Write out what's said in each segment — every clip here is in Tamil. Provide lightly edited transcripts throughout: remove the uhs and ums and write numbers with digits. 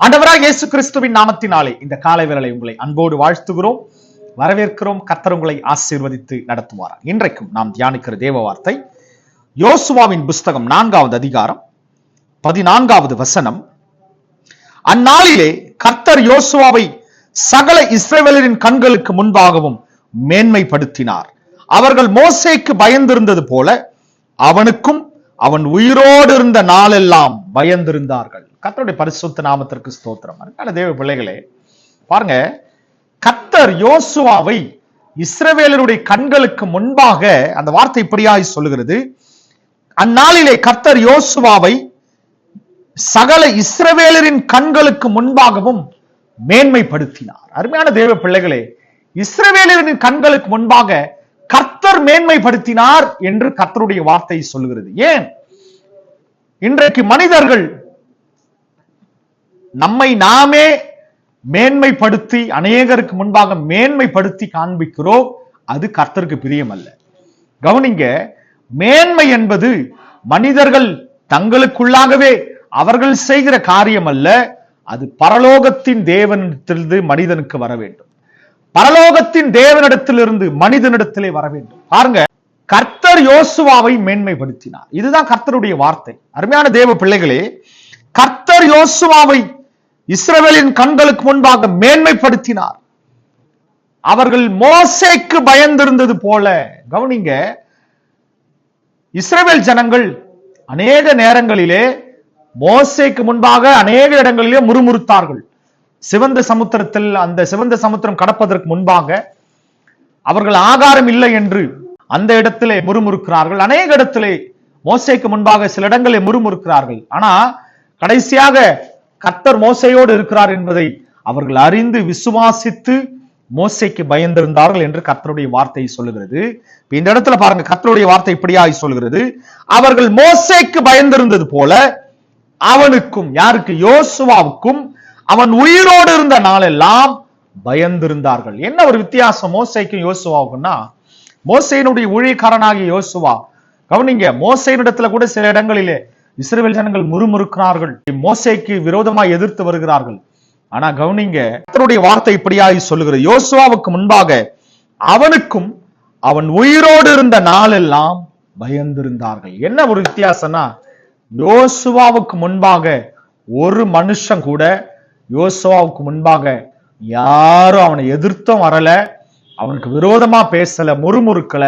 ஆண்டவராக இயேசு கிறிஸ்துவின் நாமத்தினாலே இந்த காலை வேளை உங்களை அன்போடு வாழ்த்துகிறோம், வரவேற்கிறோம். கர்த்தர் உங்களை ஆசீர்வதித்து நடத்துவார். இன்றைக்கும் நாம் தியானிக்கிற தேவ வார்த்தை யோசுவாவின் புஸ்தகம் 4வது அதிகாரம் 14வது வசனம். அந்நாளிலே கர்த்தர் யோசுவாவை சகல இஸ்ரவேலரின் கண்களுக்கு முன்பாகவும் மேன்மைப்படுத்தினார். அவர்கள் மோசேக்கு பயந்திருந்தது போல அவனுக்கும் அவன் உயிரோடு இருந்த நாளெல்லாம் பயந்திருந்தார்கள். கர்த்தருடைய பரிசுத்த நாமத்திற்கு ஸ்தோத்திரம். அதனால தேவ பிள்ளைகளே பாருங்க, கர்த்தர் யோசுவாவை இஸ்ரவேலருடைய கண்களுக்கு முன்பாக, அந்த வார்த்தை இப்படியாய் சொல்லுகிறது, அந்நாளிலே கர்த்தர் யோசுவாவை சகல இஸ்ரவேலரின் கண்களுக்கு முன்பாகவும் மேன்மைப்படுத்தினார். அருமையான தேவ பிள்ளைகளே, இஸ்ரவேலரின் கண்களுக்கு முன்பாக கர்த்தர் மேன்மைப்படுத்தினார் என்று கர்த்தருடைய வார்த்தை சொல்லுகிறது. ஏன் இன்றைக்கு மனிதர்கள் நம்மை நாமே மேன்மைப்படுத்தி அநேகருக்கு முன்பாக மேன்மைப்படுத்தி காண்பிக்கிறோம், அது கர்த்தருக்கு பிரியம் அல்ல. கவனிங்க, மேன்மை என்பது மனிதர்கள் தங்களுக்குள்ளாகவே அவர்கள் செய்கிற காரியம் அல்ல, அது பரலோகத்தின் தேவனிடத்திலிருந்து மனிதனுக்கு வர வேண்டும். பரலோகத்தின் தேவனிடத்திலிருந்து மனிதனிடத்திலே வர வேண்டும். பாருங்க, கர்த்தர் யோசுவாவை மேன்மைப்படுத்தினார். இதுதான் கர்த்தருடைய வார்த்தை. அருமையான தேவ பிள்ளைகளே, கர்த்தர் யோசுவாவை இஸ்ரவேலின் கண்களுக்கு முன்பாக மேன்மைப்படுத்தினார். அவர்கள் மோசேக்கு பயந்திருந்தது போல. கவனிங்க, இஸ்ரவேல் ஜனங்கள் அநேக நேரங்களிலே மோசேக்கு முன்பாக அநேக இடங்களிலே முறுமுறுத்தார்கள். சிவந்த சமுத்திரத்தில், அந்த சிவந்த சமுத்திரம் கடப்பதற்கு முன்பாக அவர்கள் ஆகாரம் இல்லை என்று அந்த இடத்திலே முறுமுறுக்கிறார்கள். அநேக இடத்திலே மோசேக்கு முன்பாக சில இடங்களே முறுமுறுக்கிறார்கள். ஆனா கடைசியாக கர்த்தர் மோசேயோடு இருக்கிறார் என்பதை அவர்கள் அறிந்து விசுவாசித்து மோசேக்கு பயந்திருந்தார்கள் என்று கர்த்தருடைய வார்த்தை சொல்லுகிறது. இந்த இடத்துல பாருங்க, கர்த்தருடைய வார்த்தை இப்படியாய் சொல்கிறது, அவர்கள் மோசேக்கு பயந்திருந்தது போல அவனுக்கும், யாருக்கு? யோசுவாவுக்கும் அவன் உயிரோடு இருந்த நாளெல்லாம் பயந்திருந்தார்கள். என்ன ஒரு வித்தியாசம் மோசேக்கும் யோசுவாவுக்கும்னா, மோசேயினுடைய ஊழியக்காரனாகிய யோசுவா, கவனிங்க, மோசேயினிடத்துல கூட சில இடங்களிலே இஸ்ரவேல் ஜனங்கள் முறுமுறுக்கிறார்கள், மோசேக்கு விரோதமாய் எதிர்த்து வருகிறார்கள். ஆனா கவனிங்க, கர்த்தருடைய வார்த்தை இப்படியாய் சொல்லுகிறது, யோசுவாவுக்கு முன்பாக அவனுக்கும் அவன் உயிரோடு இருந்த நாளெல்லாம் பயந்திருந்தார்கள். என்ன ஒரு வித்தியாசம்னா, யோசுவாவுக்கு முன்பாக ஒரு மனுஷன் கூட யோசுவாவுக்கு முன்பாக யாரும் அவனை எதிர்த்தும் வரல, அவனுக்கு விரோதமா பேசல, முறுமுறுக்கல.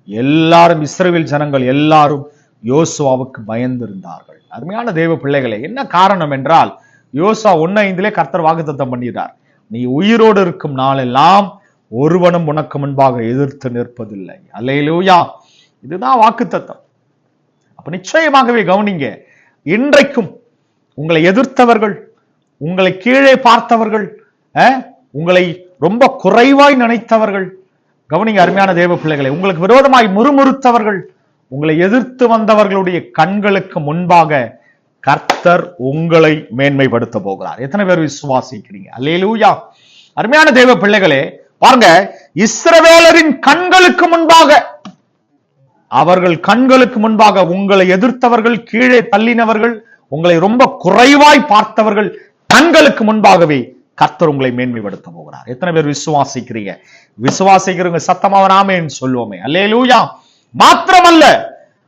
எல்லாரும், இஸ்ரவேல் ஜனங்கள் எல்லாரும் யோசுவாவுக்கு பயந்திருந்தார்கள். அருமையான தேவ பிள்ளைகளே, என்ன காரணம் என்றால், யோசுவா 1:5 கர்த்தர் வாக்குத்தத்தம் பண்ணினார், நீ உயிரோடு இருக்கும் நாளெல்லாம் ஒருவனும் உனக்கு முன்பாக எதிர்த்து நிற்பதில்லை. அல்லேலூயா, இதுதான் வாக்குத்தத்தம். அப்ப நிச்சயமாகவே கவனிங்க, இன்றைக்கும் உங்களை எதிர்த்தவர்கள், உங்களை கீழே பார்த்தவர்கள், உங்களை ரொம்ப குறைவாய் நினைத்தவர்கள், கவனிங்க அருமையான தேவ பிள்ளைகளை, உங்களுக்கு விரோதமாய் முறுமுறுத்தவர்கள், உங்களை எதிர்த்து வந்தவர்களுடைய கண்களுக்கு முன்பாக கர்த்தர் உங்களை மேன்மைப்படுத்த போகிறார். எத்தனை பேர் விசுவாசிக்கிறீங்க? அல்லேலூயா. அருமையான தேவ பிள்ளைகளே பாருங்க, இஸ்ரவேலரின் கண்களுக்கு முன்பாக, அவர்கள் கண்களுக்கு முன்பாக உங்களை எதிர்த்தவர்கள், கீழே தள்ளினவர்கள், உங்களை ரொம்ப குறைவாய் பார்த்தவர்கள் கண்களுக்கு முன்பாகவே கர்த்தர் உங்களை மேன்மைப்படுத்த போகிறார். எத்தனை பேர் விசுவாசிக்கிறீங்க? விசுவாசிக்கிறவங்க சத்தமாக ஆமென் சொல்லுவோமே. அல்லேலூயா. மாத்திரமல்ல,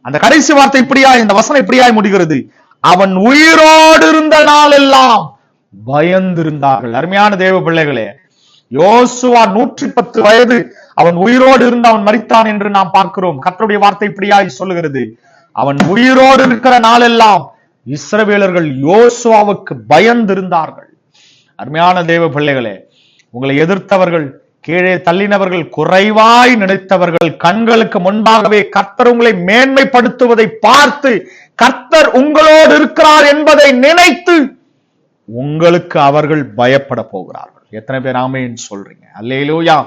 அந்த கடைசி வார்த்தை இப்படியாய், இந்த வசனம் இப்படியாய் முடிகிறது, அவன் உயிரோடு இருந்த நாளெல்லாம் பயந்திருந்தார்கள். அருமையான தேவ பிள்ளைகளே, யோசுவா 110 வயது அவன் உயிரோடு இருந்து அவன் மரித்தான் என்று நாம் பார்க்கிறோம். கர்த்தருடைய வார்த்தை இப்படியாய் சொல்லுகிறது, அவன் உயிரோடு இருக்கிற நாளெல்லாம் இஸ்ரவேலர்கள் யோசுவாவுக்கு பயந்திருந்தார்கள். அருமையான தேவ பிள்ளைகளே, உங்களை எதிர்த்தவர்கள், கீழே தள்ளினவர்கள், குறைவாய் நினைத்தவர்கள் கண்களுக்கு முன்பாகவே கர்த்தர் உங்களை மேன்மைப்படுத்துவதை பார்த்து, கர்த்தர் உங்களோடு இருக்கிறார் என்பதை நினைத்து உங்களுக்கு அவர்கள் பயப்பட போகிறார்கள். எத்தனை பேர் ஆமென் சொல்றீங்க? அல்லேலூயா.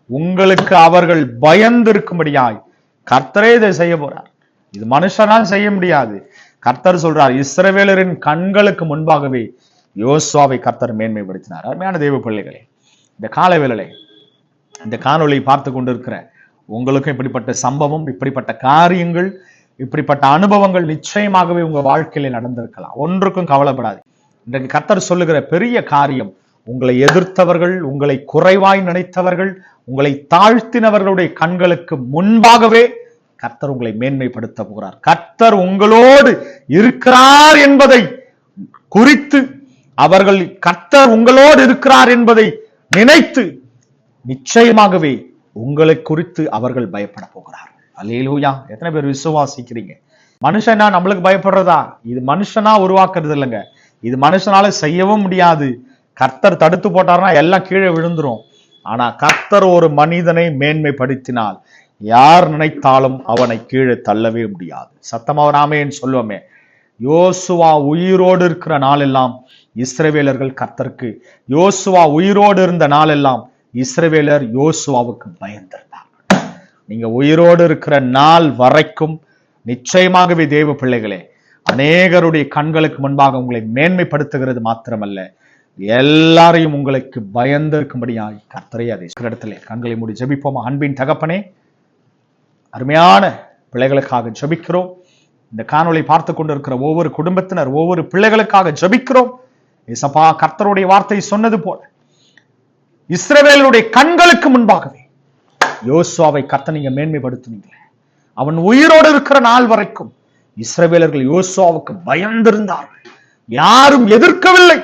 உங்களுக்கு அவர்கள் பயந்திருக்கும்படியாய் கர்த்தரே இதை செய்ய போறார். இது மனுஷனால் செய்ய முடியாது. கர்த்தர் சொல்றார், இஸ்ரவேலரின் கண்களுக்கு முன்பாகவே யோசுவாவை கர்த்தர் மேன்மைப்படுத்தினார். அருமையான தேவ பிள்ளைகளே, இந்த கால வேளையிலே இந்த காணொளி பார்த்து கொண்டிருக்கிற உங்களுக்கும் இப்படிப்பட்ட சம்பவம், இப்படிப்பட்ட காரியங்கள், இப்படிப்பட்ட அனுபவங்கள் நிச்சயமாகவே உங்க வாழ்க்கையில நடந்திருக்கலாம். ஒன்றுக்கும் கவலைப்படாது. இன்றைக்கு கர்த்தர் சொல்லுகிற பெரிய காரியம், உங்களை எதிர்த்தவர்கள், உங்களை குறைவாய் நினைத்தவர்கள், உங்களை தாழ்த்தினவர்களுடைய கண்களுக்கு முன்பாகவே கர்த்தர் உங்களை மேன்மைப்படுத்த போகிறார். கர்த்தர் உங்களோடு இருக்கிறார் என்பதை குறித்து, அவர்கள் கர்த்தர் உங்களோடு இருக்கிறார் என்பதை நினைத்து நிச்சயமாகவே உங்களை குறித்து அவர்கள் பயப்பட போகிறார். அல்லேலூயா. எத்தனை பேர் விசுவாசிக்கிறீங்க? மனுஷனா நம்மளுக்கு பயப்படுறதா? இது மனுஷனா உருவாக்குறது இல்லைங்க. இது மனுஷனால செய்யவும் முடியாது. கர்த்தர் தடுத்து போட்டார்னா எல்லாம் கீழே விழுந்துரும். ஆனா கர்த்தர் ஒரு மனிதனை மேன்மைப்படுத்தினால் யார் நினைத்தாலும் அவனை கீழே தள்ளவே முடியாது. சத்தமா ஆமென் சொல்லுவோமே. யோசுவா உயிரோடு இருக்கிற நாளெல்லாம் இஸ்ரவேலர்கள் கர்த்தருக்கு, யோசுவா உயிரோடு இருந்த நாளெல்லாம் இஸ்ரவேலர் யோசுவாவுக்கு பயந்திருந்தார்கள். நீங்க உயிரோடு இருக்கிற நாள் வரைக்கும் நிச்சயமாகவே தேவ பிள்ளைகளே, அநேகருடைய கண்களுக்கு முன்பாக உங்களை மேன்மைப்படுத்துகிறது மாத்திரமல்ல, எல்லாரையும் உங்களுக்கு பயந்திருக்கும்படியாய் கர்த்தரை அதை இடத்துல கண்களை மூடி ஜெபிப்போமா. அன்பின் தகப்பனே, அருமையான பிள்ளைகளுக்காக ஜெபிக்கிறோம். இந்த காணொளி பார்த்து கொண்டிருக்கிற ஒவ்வொரு குடும்பத்தினர், ஒவ்வொரு பிள்ளைகளுக்காக ஜெபிக்கிறோம். இயேசப்பா, கர்த்தருடைய வார்த்தை சொன்னது போல இஸ்ரவேலுடைய கண்களுக்கு முன்பாகவே யோசுவாவை கர்த்தர் நீங்க மேன்மைப்படுத்துனீங்களே. அவன் உயிரோடு இருக்கிற நாள் வரைக்கும் இஸ்ரவேலர்கள் யோசுவாவுக்கு பயந்திருந்தார்கள், யாரும் எதிர்க்கவில்லை.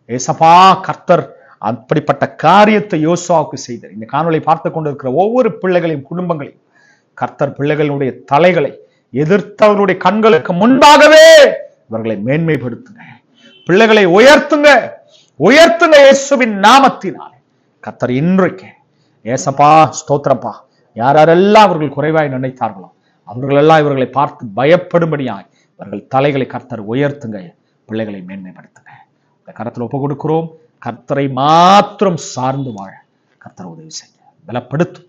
ஏசப்பா, கர்த்தர் அப்படிப்பட்ட காரியத்தை யோசுவாவுக்கு செய்தார். இந்த காணொளி பார்த்து கொண்டிருக்கிற ஒவ்வொரு பிள்ளைகளையும், குடும்பங்களையும் கர்த்தர் பிள்ளைகளுடைய தலைகளை எதிர்த்தவர்களுடைய கண்களுக்கு முன்பாகவே இவர்களை மேன்மைப்படுத்துங்க, பிள்ளைகளை உயர்த்துங்க, உயர்த்துங்க இயேசுவின் நாமத்தினாலே. கர்த்தர் இன்றைக்கு ஏசப்பா ஸ்தோத்திரப்பா, யாரெல்லாம் அவர்கள் குறைவாய் நினைத்தார்களோ அவர்களெல்லாம் இவர்களை பார்த்து பயப்படும்படியாய் இவர்கள் தலைகளை கர்த்தர் உயர்த்துங்க, பிள்ளைகளை மேன்மைப்படுத்துங்க. இந்த கரத்தில் ஒப்பு கொடுக்கிறோம். கர்த்தரை மாத்திரம் சார்ந்து வாழ கர்த்தர் உதவி செய்ய, பலப்படுத்தும்,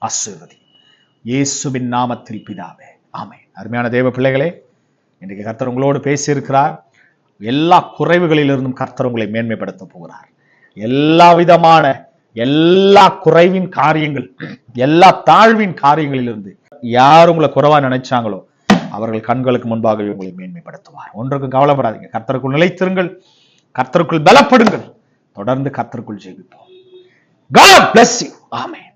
ஆசீர்வதி இயேசுவின் நாமத்தில் பிதாவே, ஆமென். அருமையான தேவ பிள்ளைகளே, இன்றைக்கு கர்த்தர் உங்களோடு பேசியிருக்கிறார். எல்லா குறைவுகளிலிருந்தும் கர்த்தர் உங்களை மேன்மைப்படுத்த போகிறார். எல்லா விதமான எல்லா குறைவின் காரியங்கள், எல்லா தாழ்வின் காரியங்களிலிருந்து யார் உங்களை குறைவா நினைச்சாங்களோ அவர்கள் கண்களுக்கு முன்பாகவே உங்களை மேன்மைப்படுத்துவார். ஒன்றுக்கும் கவலைப்படாதீங்க. கர்த்தருக்குள் நிலைத்திருங்கள், கர்த்தருக்குள் பலப்படுங்கள், தொடர்ந்து கர்த்தருக்குள் ஜெபிப்போம். God bless you. ஆமென்.